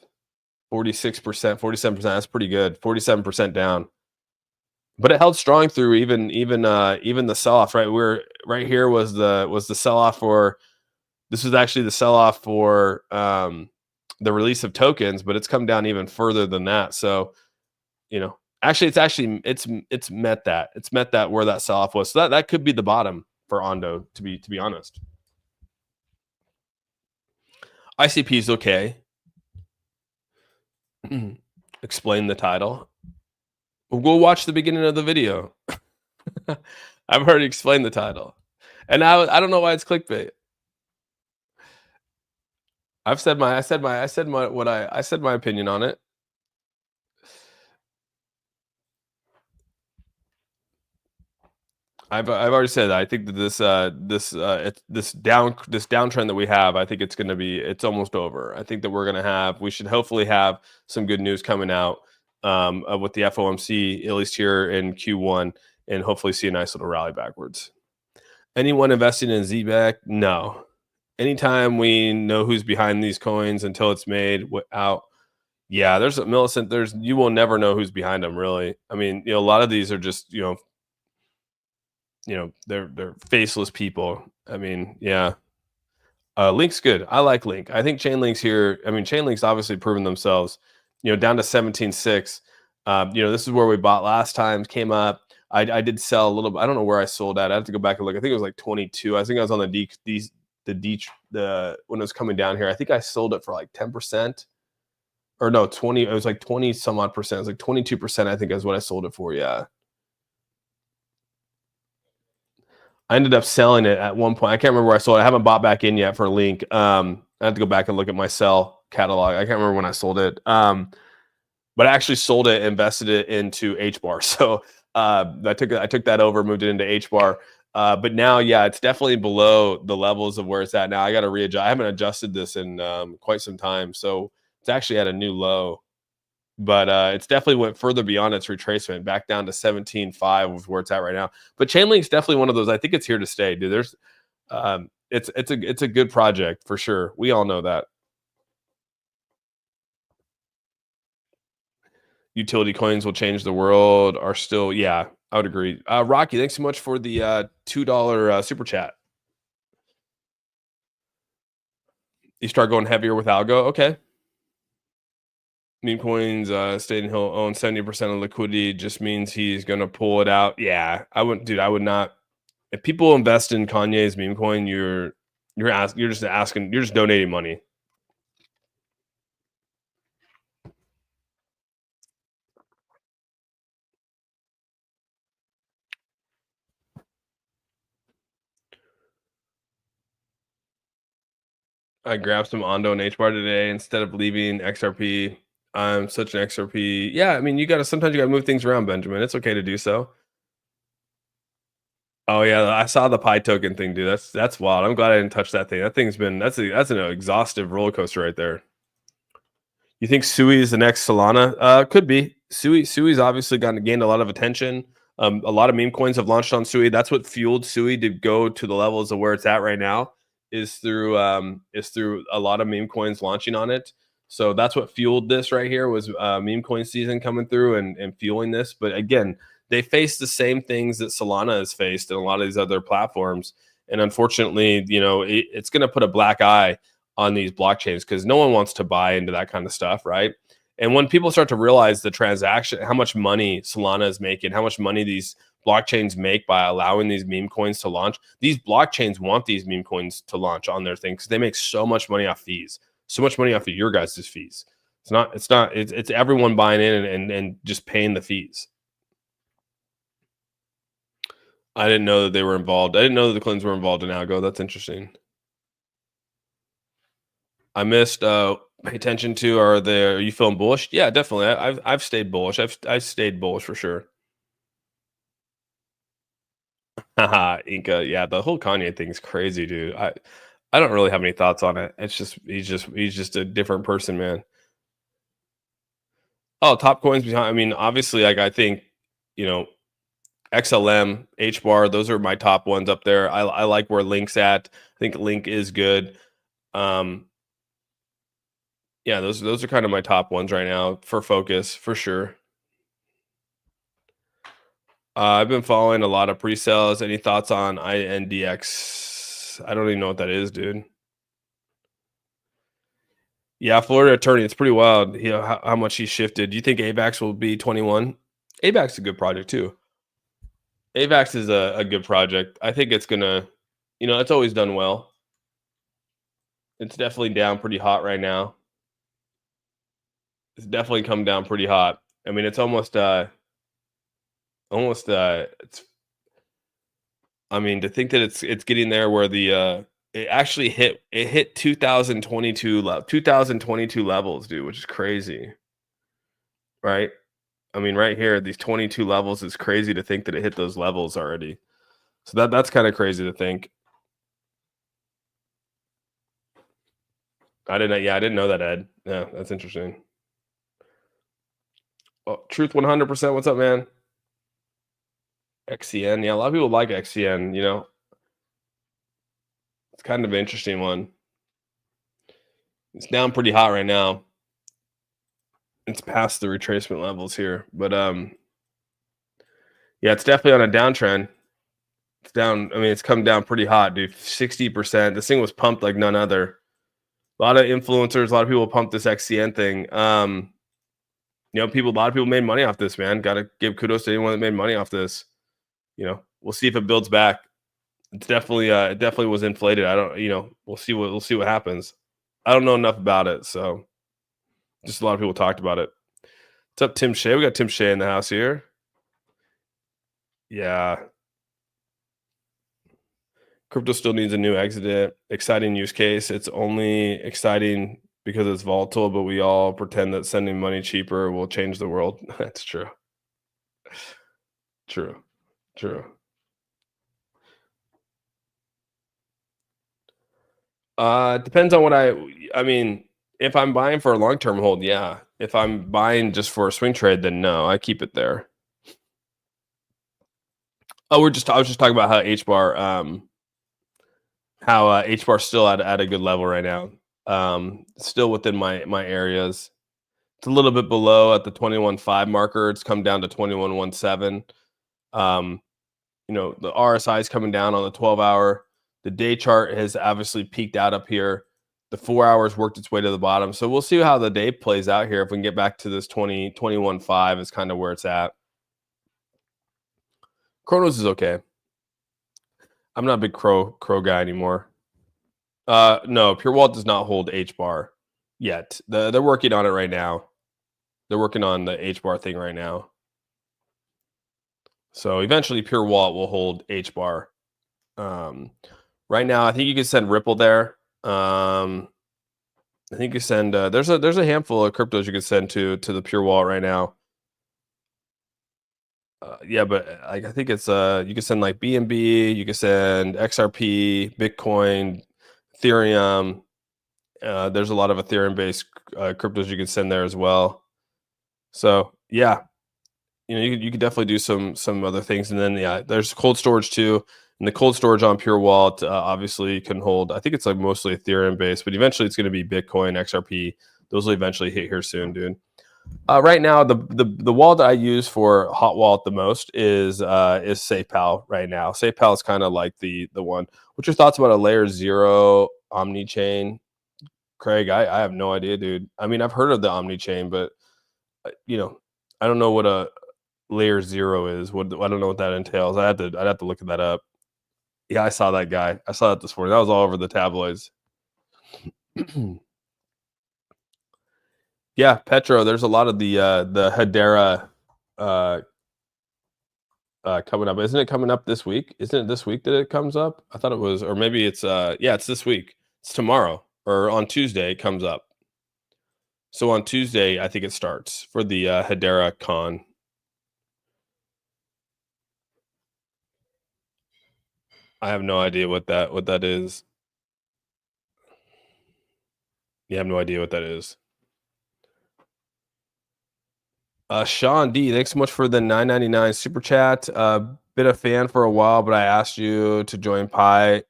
46%, 47%. That's pretty good. 47% down. But it held strong through even the sell-off, right? Right here was the sell-off for, this was actually the sell-off for the release of tokens, but it's come down even further than that. So, actually it's met that. It's met that where that sell-off was. So that could be the bottom for Ondo, to be honest. ICP is okay. Explain the title. We'll watch the beginning of the video. I've already explained the title, and I don't know why it's clickbait. I said my opinion on it. I've already said that. I think that this downtrend that we have, I think it's almost over. I think that we should hopefully have some good news coming out with the FOMC, at least here in Q1, and hopefully see a nice little rally backwards. Anyone investing in ZBEC? No. Anytime we know who's behind these coins until it's made out. Yeah, there's a Millicent. You will never know who's behind them, really. I mean, a lot of these are just, they're faceless people. I mean, yeah. Link's good. I like Link. I think Chainlink's here. I mean, Chainlink's obviously proven themselves, down to 17.6. This is where we bought last time, came up. I did sell a little bit. I don't know where I sold at. I have to go back and look. I think it was like 22. I think I was on when it was coming down here. I think I sold it for like 10%. Or no, 20. It was like 20 some odd percent. It was like 22%, I think, is what I sold it for. Yeah. I ended up selling it at one point. I can't remember where I sold it. I haven't bought back in yet for Link. I have to go back and look at my sell catalog. I can't remember when I sold it. But I actually sold it, invested it into Hbar. So I took that over, moved it into Hbar. But now, yeah, it's definitely below the levels of where it's at now. I got to readjust. I haven't adjusted this in quite some time. So it's actually at a new low. But it's definitely went further beyond its retracement, back down to 17.5 with where it's at right now. But Chainlink's definitely one of those. I think it's here to stay, dude. There's, it's a good project for sure. We all know that. Utility coins will change the world. Are still, yeah, I would agree. Rocky, thanks so much for the $2 super chat. You start going heavier with algo, okay. Meme coins stating he'll own 70% of liquidity just means he's gonna pull it out. Yeah, I would not. If people invest in Kanye's meme coin, You're just asking. You're just donating money. I grabbed some Ondo and H bar today instead of leaving XRP. I'm such an XRP. Yeah, I mean, you gotta sometimes you gotta move things around, Benjamin. It's okay to do so. Oh yeah, I saw the Pi token thing, dude. That's wild. I'm glad I didn't touch that thing. That thing's been that's an exhaustive roller coaster right there. You think Sui is the next Solana? Could be. Sui's obviously gained a lot of attention. A lot of meme coins have launched on Sui. That's what fueled Sui to go to the levels of where it's at right now. Is through a lot of meme coins launching on it. So that's what fueled this right here was meme coin season coming through and fueling this. But again, they face the same things that Solana has faced and a lot of these other platforms. And unfortunately, it's going to put a black eye on these blockchains because no one wants to buy into that kind of stuff, right? And when people start to realize the transaction, how much money Solana is making, how much money these blockchains make by allowing these meme coins to launch, these blockchains want these meme coins to launch on their thing because they make so much money off fees, so much money off of your guys' fees. It's everyone buying in and just paying the fees. I didn't know that they were involved. I didn't know that the Clintons were involved in Algo. That's interesting. I missed pay attention to are you feeling bullish? Yeah, definitely. I've stayed bullish. I've stayed bullish for sure. Haha, Inca. Yeah, the whole Kanye thing is crazy, dude. I don't really have any thoughts on it. It's just he's just a different person, man. Oh, top coins behind. I mean, obviously, like I think, you know, XLM, H bar, those are my top ones up there. I like where Link's at. I think Link is good. Um, yeah, those are kind of my top ones right now for focus for sure. I've been following a lot of pre-sales. Any thoughts on INDX? I don't even know what that is, dude. Yeah, Florida attorney. It's pretty wild. How much he shifted. Do you think AVAX will be 21? AVAX is a good project too. AVAX is a good project. I think it's gonna, it's always done well. It's definitely down pretty hot right now. It's definitely come down pretty hot. I mean, it's it's I mean, to think that it's getting there where it actually hit 2022 levels, dude, which is crazy, right? I mean, right here, these 22 levels is crazy to think that it hit those levels already. So that's kind of crazy to think. I didn't know that, Ed. Yeah, that's interesting. Oh, Truth 100%. What's up, man? XCN. Yeah, a lot of people like XCN. It's kind of an interesting one. It's down pretty hot right now. It's past the retracement levels here, but yeah, it's definitely on a downtrend. It's down. I mean, it's come down pretty hot, dude. 60%. This thing was pumped like none other. A lot of influencers, a lot of people pumped this XCN thing. A lot of people made money off this, man. Got to give kudos to anyone that made money off this. We'll see if it builds back. It's definitely, it definitely was inflated. I don't, we'll see what happens. I don't know enough about it, so just a lot of people talked about it. What's up, Tim Shea? We got Tim Shea in the house here. Yeah. Crypto still needs a new exit. Exciting use case. It's only exciting because it's volatile, but we all pretend that sending money cheaper will change the world. That's true. True. True. Depends on what I mean, if I'm buying for a long-term hold, yeah. If I'm buying just for a swing trade, then no, I keep it there. Oh, I was just talking about how H bar still at a good level right now. Still within my areas. It's a little bit below at the 21.5 marker. It's come down to 21.17. The RSI is coming down on the 12-hour. The day chart has obviously peaked out up here. The 4 hours worked its way to the bottom. So we'll see how the day plays out here. If we can get back to this 21.5 is kind of where it's at. Chronos is okay. I'm not a big crow guy anymore. No, Pure Wallet does not hold Hbar yet. They're working on it right now. They're working on the Hbar thing right now. So eventually, Pure Wallet will hold Hbar. Um, right now, I think you can send Ripple there. I think you send. There's a handful of cryptos you can send to the Pure Wallet right now. Yeah, but like I think it's you can send like BNB, you can send XRP, Bitcoin, Ethereum. There's a lot of Ethereum based cryptos you can send there as well. So yeah, you could definitely do some other things, and then yeah, there's cold storage too. And the cold storage on Pure Wallet obviously can hold. I think it's like mostly Ethereum based, but eventually it's going to be Bitcoin, XRP. Those will eventually hit here soon, dude. Right now, the wallet that I use for hot wallet the most is SafePal right now. SafePal is kind of like the one. What's your thoughts about a layer zero omni chain, Craig? I have no idea, dude. I mean, I've heard of the omni chain, but you know, I don't know what a layer zero is. What I don't know what that entails. I'd have to look that up. Yeah, I saw that guy. I saw that this morning. That was all over the tabloids. Yeah, Petro. There's a lot of the Hedera uh, coming up. Isn't it coming up this week? Isn't it this week that it comes up? I thought it was, or maybe it's yeah, it's this week. It's tomorrow or on Tuesday it comes up. So on Tuesday, I think it starts for the Hedera Con. I have no idea what that is. You have no idea what that is. Sean D, thanks so much for the 9.99 super chat. Been a fan for a while, but I asked you to join Pi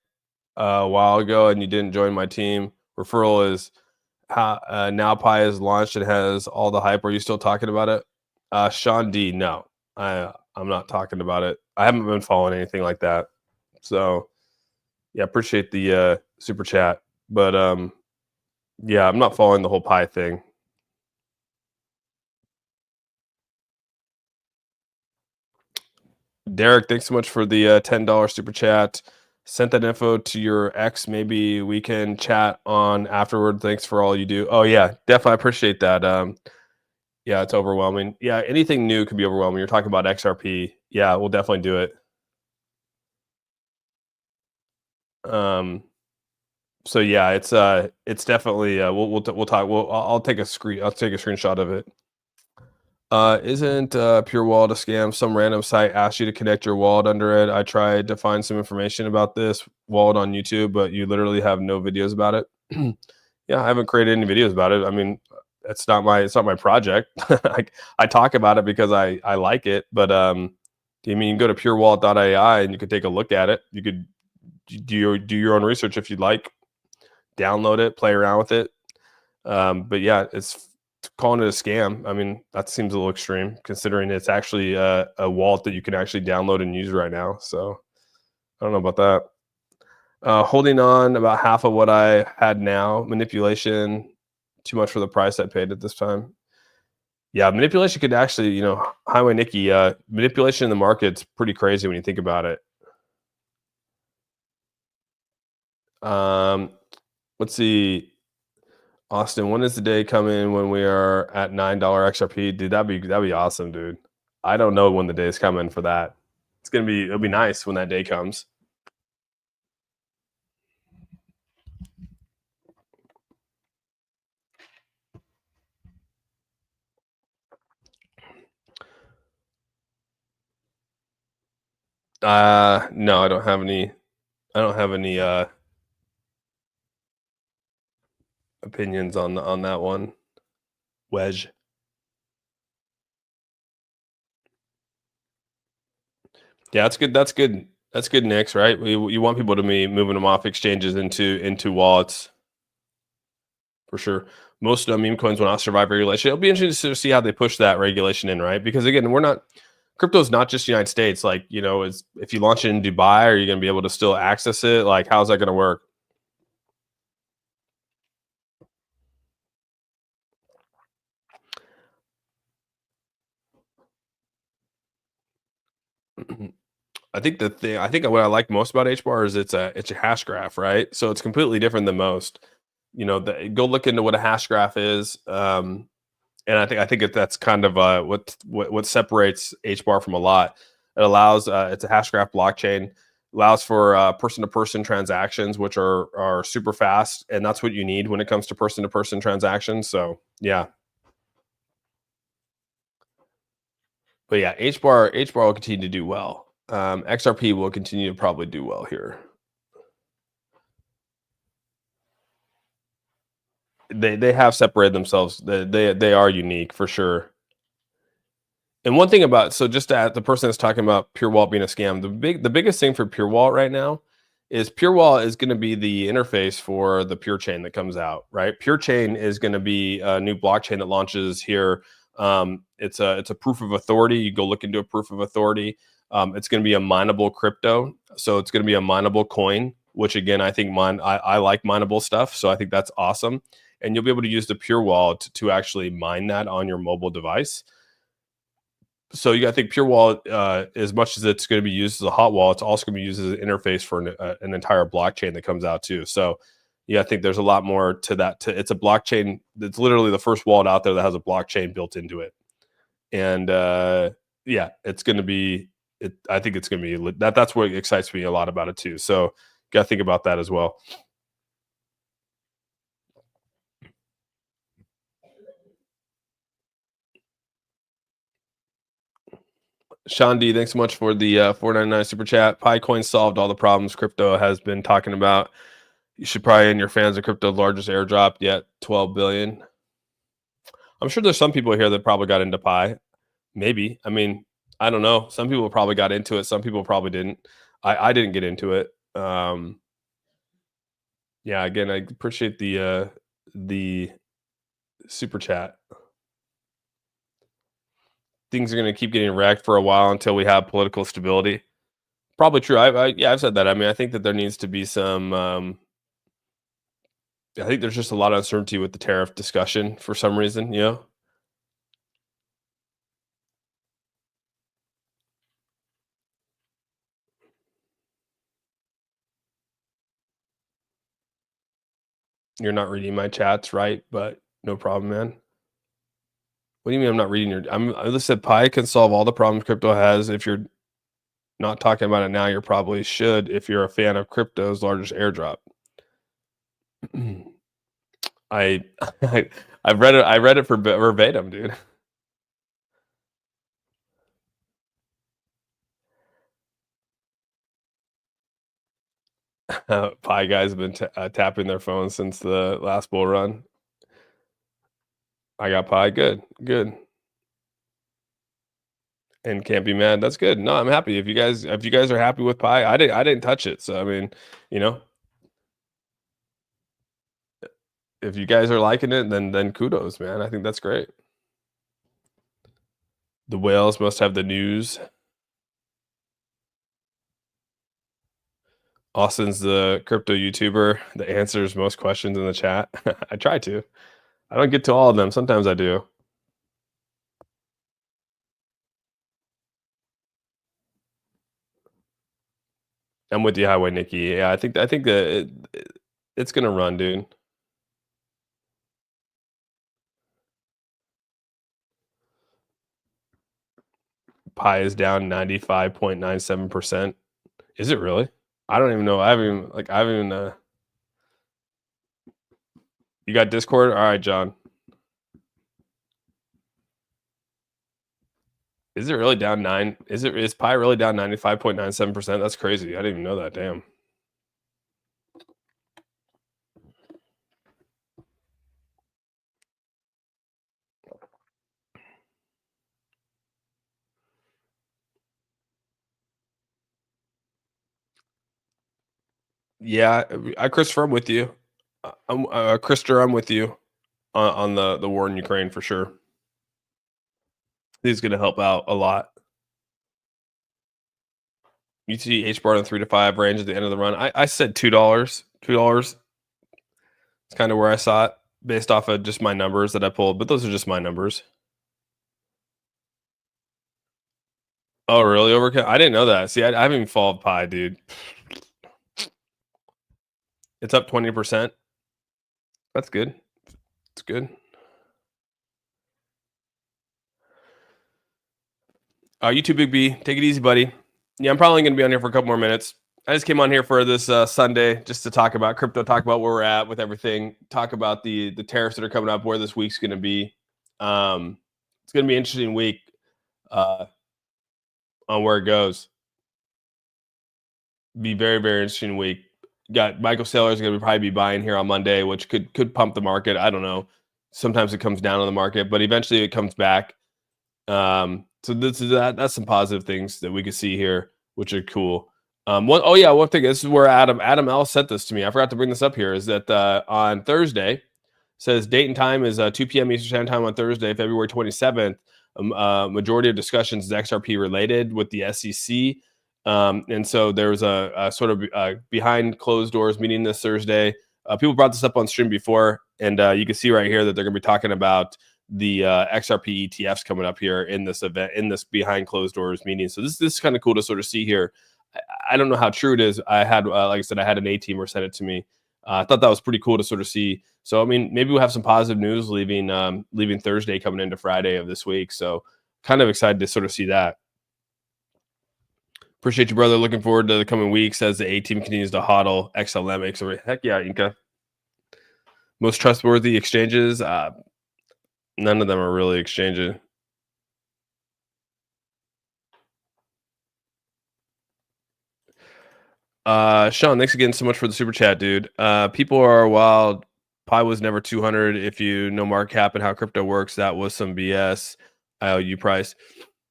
a while ago, and you didn't join my team. Referral is how now Pi is launched and has all the hype. Are you still talking about it? Sean D, no, I'm not talking about it. I haven't been following anything like that. So yeah, appreciate the super chat, but yeah, I'm not following the whole Pi thing. Derek, thanks so much for the $10 super chat. Sent that info to your ex. Maybe we can chat on afterward. Thanks for all you do. Oh yeah, definitely I appreciate that. Yeah, it's overwhelming. Yeah, anything new can be overwhelming. You're talking about XRP. Yeah, we'll definitely do it. Um, so yeah, it's definitely we'll talk. I'll take a screen. I'll take a screenshot of it. Isn't Pure Wallet a scam? Some random site asks you to connect your wallet under it. I tried to find some information about this wallet on YouTube, but you literally have no videos about it. Yeah, I haven't created any videos about it. I mean, it's not my project. I talk about it because I like it, but I mean, you can go to purewallet.ai and you could take a look at it. You could do your own research if you'd like. Download it, play around with it. But yeah, it's calling it a scam. I mean, that seems a little extreme considering it's actually a wallet that you can actually download and use right now. So I don't know about that. Holding on about half of what I had now. Manipulation, too much for the price I paid at this time. Yeah, manipulation could actually, Highway Nikki, manipulation in the market's pretty crazy when you think about it. Um, let's see. Austin, when is the day coming when we are at $9 XRP? Dude, that'd be awesome, dude. I don't know when the day is coming for that. It'll be nice when that day comes. No, I don't have any opinions on that one. Wedge. Yeah, that's good. That's good. That's good, Nix, right? You want people to be moving them off exchanges into wallets for sure. Most meme coins will not survive regulation. It'll be interesting to see how they push that regulation in, right? Because again, crypto is not just United States. Like, is if you launch it in Dubai, are you going to be able to still access it? Like, how's that going to work? I think I think what I like most about HBAR is it's a hash graph, right? So it's completely different than most. Go look into what a hash graph is. And that's kind of what separates HBAR from a lot. It allows it's a hash graph blockchain, allows for person to person transactions, which are super fast, and that's what you need when it comes to person transactions. So yeah, but yeah, HBAR will continue to do well. XRP will continue to probably do well here. They have separated themselves. They are unique for sure. And one thing about so just at the person that's talking about Pure Wallet being a scam, the biggest thing for Pure Wallet right now is Pure Wallet is going to be the interface for the Pure Chain that comes out, right? Pure Chain is going to be a new blockchain that launches here. It's a proof of authority. You go look into a proof of authority. It's going to be a mineable crypto, so it's going to be a mineable coin. Which again, I think I like mineable stuff, so I think that's awesome. And you'll be able to use the Pure Wallet to actually mine that on your mobile device. So you got to think Pure Wallet, as much as it's going to be used as a hot wallet, it's also going to be used as an interface for an entire blockchain that comes out too. So yeah, I think there's a lot more to that. It's a blockchain. It's literally the first wallet out there that has a blockchain built into it. And yeah, it's going to be. I think it's going to be that. That's what excites me a lot about it too. So got to think about that as well. Sean D, thanks so much for the 499 super chat. Picoin solved all the problems crypto has been talking about. You should probably end your fans of crypto largest airdrop yet, 12 billion. I'm sure there's some people here that probably got into Pi. Maybe. I mean, I don't know. Some people probably got into it. Some people probably didn't. I didn't get into it. Yeah, again, I appreciate the super chat. Things are going to keep getting wrecked for a while until we have political stability. Probably true. Yeah, I've said that. I mean, I think that there needs to be some. I think there's just a lot of uncertainty with the tariff discussion for some reason. You're not reading my chats, right? But no problem, man. What do you mean I'm not reading your? I just said Pi can solve all the problems crypto has. If you're not talking about it now, you probably should. If you're a fan of crypto's largest airdrop, I, I've read it. I read it for verbatim, dude. Pi guys have been tapping their phones since the last bull run. I got Pi. Good, good. And can't be mad. That's good. No, I'm happy. If you guys are happy with Pi, I didn't touch it. So I mean, you know, if you guys are liking it, then kudos, man. I think that's great. The whales must have the news. Austin's the crypto YouTuber that answers most questions in the chat. I try to. I don't get to all of them. Sometimes I do. I'm with you, Highway Nikki. Yeah, I think that it's gonna run, dude. Pi is down 95.97%. Is it really? I don't even know. I haven't even you got Discord? All right, John. Is it really down 9? Is Pi really down 95.97%? That's crazy. I didn't even know that. Damn. Yeah, Christopher, I'm with you. Christopher, I'm with you on the war in Ukraine for sure. He's going to help out a lot. You see HBAR in the 3 to 5 range at the end of the run. I said $2. $2. It's kind of where I saw it based off of just my numbers that I pulled, but those are just my numbers. Oh, really? Overkill? I didn't know that. See, I haven't even followed Pi, dude. It's up 20%. That's good. It's good. You too, Big B. Take it easy, buddy. Yeah, I'm probably going to be on here for a couple more minutes. I just came on here for this Sunday just to talk about crypto, talk about where we're at with everything, talk about the tariffs that are coming up, where this week's going to be. It's going to be an interesting week uh, on where it goes. Be very, very interesting week. Got Michael Saylor's going to probably be buying here on Monday, which could pump the market. I don't know. Sometimes it comes down on the market, but eventually it comes back. So that's some positive things that we could see here, which are cool. One thing. This is where Adam L sent this to me. I forgot to bring this up here. Is that on Thursday? Says date and time is 2 p.m. Eastern Standard Time on Thursday, February 27th. Majority of discussions is XRP related with the SEC. And so there was a sort of behind closed doors meeting this Thursday. People brought this up on stream before, and you can see right here that they're going to be talking about the XRP ETFs coming up here in this event, in this behind closed doors meeting. So this is kind of cool to sort of see here. I don't know how true it is. I had, like I said, I had an A-teamer send it to me. I thought that was pretty cool to sort of see. So, I mean, maybe we'll have some positive news leaving Thursday coming into Friday of this week. So kind of excited to sort of see that. Appreciate you, brother. Looking forward to the coming weeks as the A-team continues to hodl XLM. So heck yeah, Inca. Most trustworthy exchanges. None of them are really exchanging. Sean, thanks again so much for the super chat, dude. People are wild. Pi was never 200. If you know market cap and how crypto works, that was some BS. IOU price.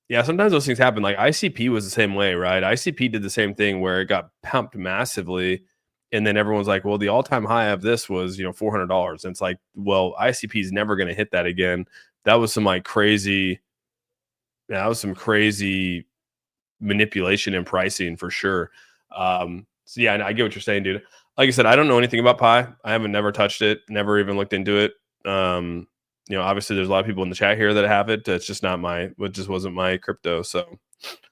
Yeah, sometimes those things happen. Like ICP was the same way, right? ICP did the same thing where it got pumped massively, and then everyone's like, "Well, the all-time high of this was, $400." And it's like, well, ICP is never going to hit that again. That was some crazy. That was some crazy manipulation and pricing for sure. So yeah, I get what you're saying, dude. Like I said, I don't know anything about Pi. I haven't never touched it, never even looked into it. Obviously there's a lot of people in the chat here that have it. It's just not it just wasn't my crypto. So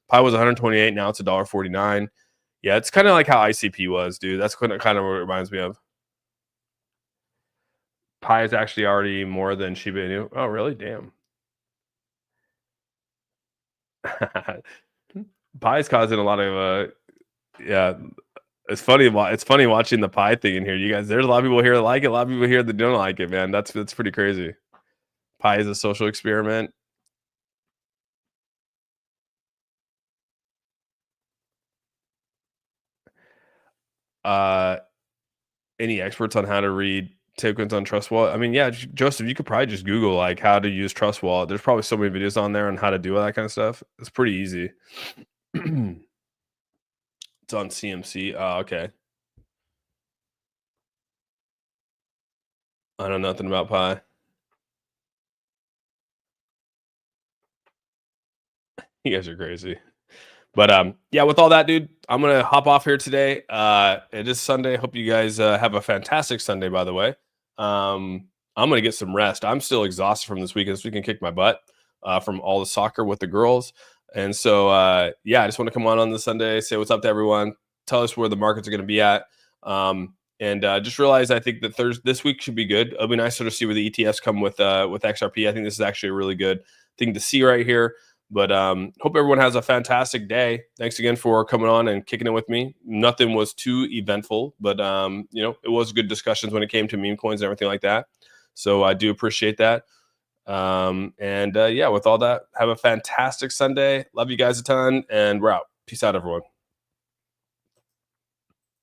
Pi was 128, now it's $1.49. Yeah, it's kind of like how ICP was, dude. That's kind of what it reminds me of. Pi is actually already more than Shiba Inu. Oh, really? Damn. Pi is causing a lot of yeah. It's funny watching the Pi thing in here. You guys, there's a lot of people here that like it, a lot of people here that don't like it, man. That's pretty crazy. Pi is a social experiment. Any experts on how to read tokens on Trust Wallet? I mean, yeah, Joseph, you could probably just Google like how to use Trust Wallet. There's probably so many videos on there on how to do all that kind of stuff. It's pretty easy. It's on CMC. Oh, okay. I know nothing about Pi. You guys are crazy. But yeah, with all that, dude, I'm gonna hop off here today. It is Sunday. Hope you guys have a fantastic Sunday, by the way. I'm gonna get some rest. I'm still exhausted from this weekend. This weekend kicked my butt from all the soccer with the girls. And so yeah, I just want to come on this Sunday, say what's up to everyone, tell us where the markets are gonna be at. And just realize I think that this week should be good. It'll be nice to see where the ETFs come with XRP. I think this is actually a really good thing to see right here. But hope everyone has a fantastic day. Thanks again for coming on and kicking it with me. Nothing was too eventful, but it was good discussions when it came to meme coins and everything like that. So I do appreciate that. Yeah, with all that, have a fantastic Sunday. Love you guys a ton, and we're out. Peace out, everyone.